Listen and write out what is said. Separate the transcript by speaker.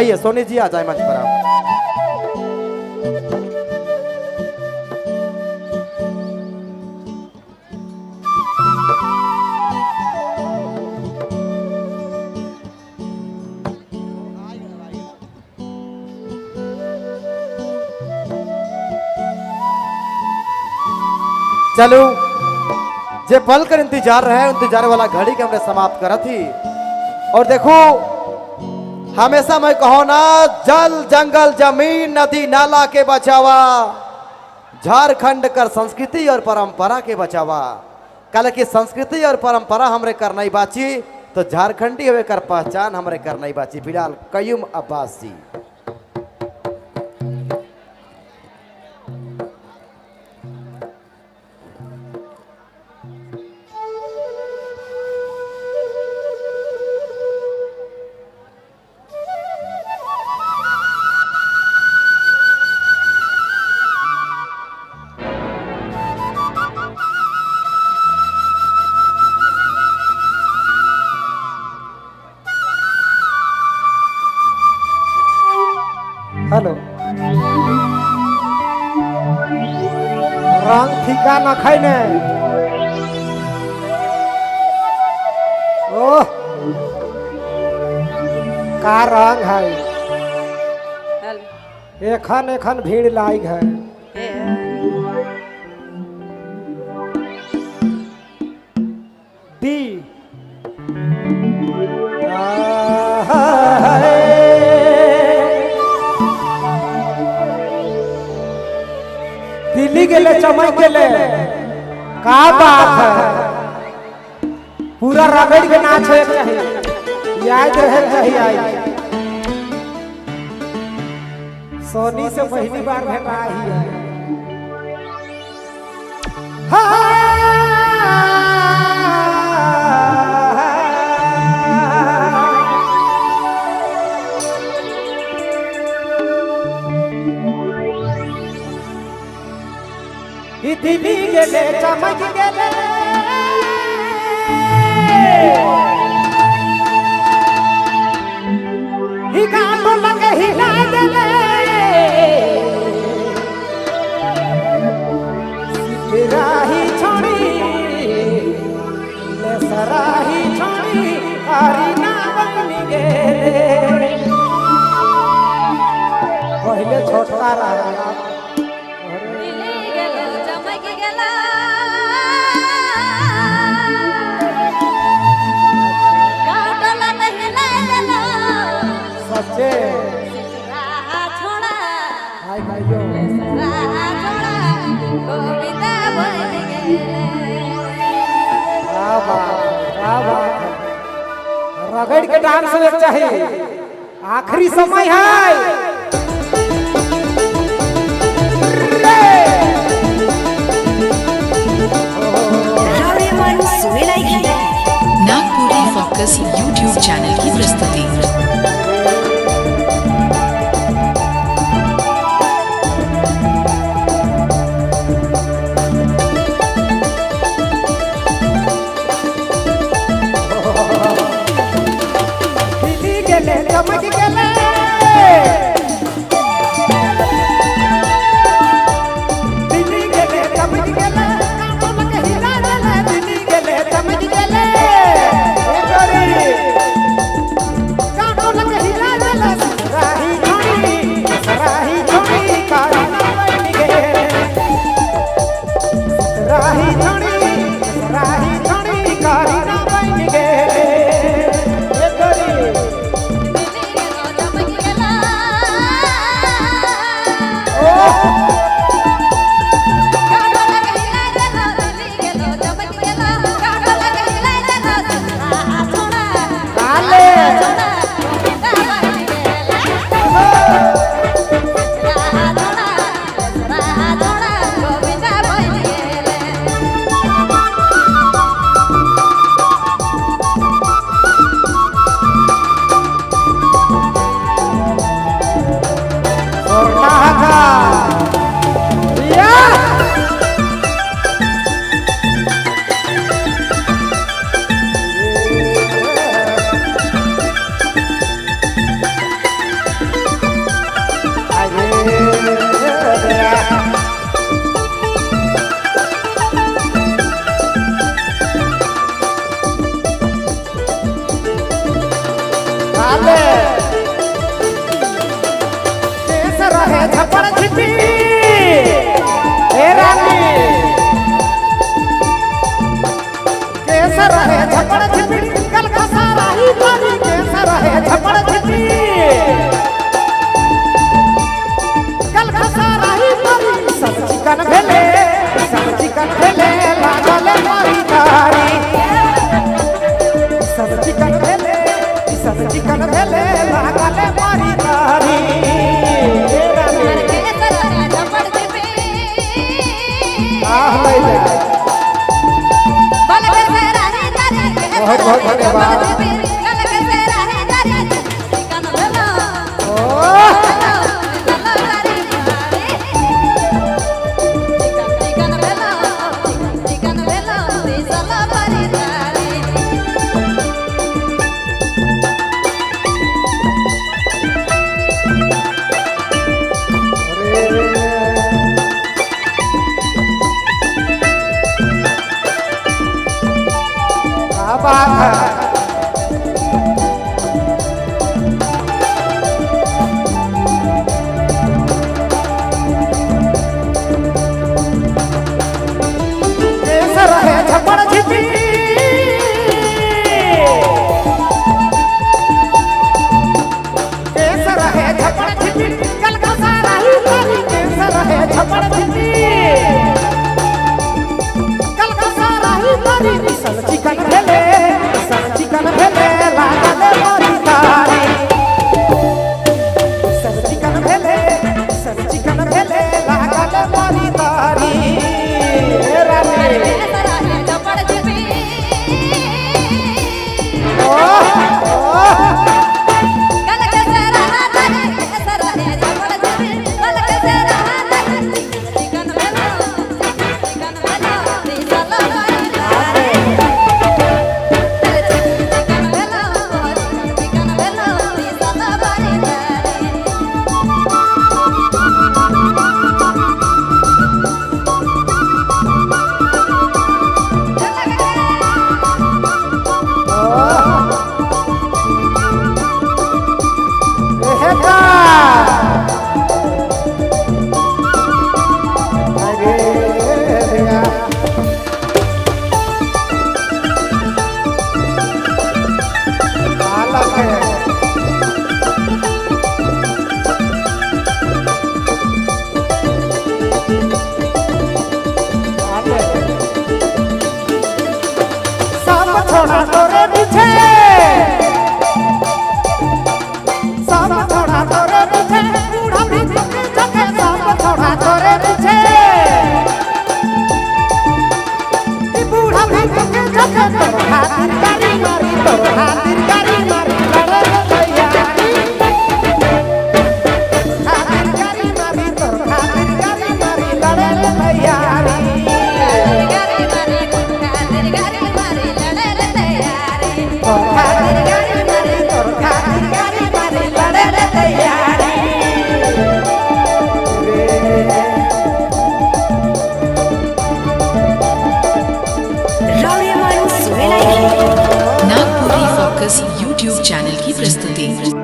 Speaker 1: आइए सोनी जी आ जाए मंच पर आप। चलो जे पल कर इंतजार रहे इंतजार वाला घड़ी के हमने समाप्त करा थी। और देखो हमेशा मैं कहो ना, जल जंगल जमीन नदी नाला के बचावा, झारखंड कर संस्कृति और परंपरा के बचावा। कल की संस्कृति और परंपरा हमरे कर नहीं बाची तो झारखंडी हुए कर पहचान हमरे कर नहीं बाची। फिलहाल कयूम अब्बास जी। हेलो रंग फीका न खाइने। ओह का रंग है। एखन एखन भीड़ लाइग है। डी दिल्ली गेले चमक गेले का बात है। पूरा रगड़ के नाच है याद रहे चाहिए। आई सोनी से पहली बार भेटा ही है। दिल्ली गेले चमक गेले ही गातो लगे हिला देले सिराही छोड़ी ले सराही छोड़ी हरी ना बनी गेले। पहले छोटका रहा रगड़ के डांस होना चाहिए। आखिरी समय है।
Speaker 2: नागपुरी फोकस यूट्यूब चैनल की प्रस्तुति।
Speaker 1: चमक गेले दिल्ली गेले चमक गेले चमक हिला देले। दिल्ली गेले चमक गेले काटो लगे हिला देले। राही छोड़ी काली ना बन गे। राही छोड़ी काली ना बन गे। ले जा। बहुत बहुत धन्यवाद। क्या बात है। कैसा रहे झपड़ झिपी, कैसा रहे झपड़ झिपी, कल का सारा ही तारी। कैसा रहे झपड़ झिपी, कल का सारा ही तारी। सल चिकन भेले, सल चिकन भेले, लागले मारी तारी। सल चिकन भेले, सल चिकन भेले, लागले मारी तारी। हे रानी थोड़ा तोरे पीछे, सब थोड़ा तोरे पीछे, बूढ़ा भी झुके झुके। सब थोड़ा तोरे पीछे, बूढ़ा भी झुके झुके। तोर खातिर गाड़ी मारी, तोर खातिर गाड़ी मारी, लड़े तैयारी। खातिर गाड़ी मारी, तोर खातिर गाड़ी मारी, लड़े तैयारी।
Speaker 2: नागपुरी फोकस यूट्यूब चैनल की प्रस्तुति।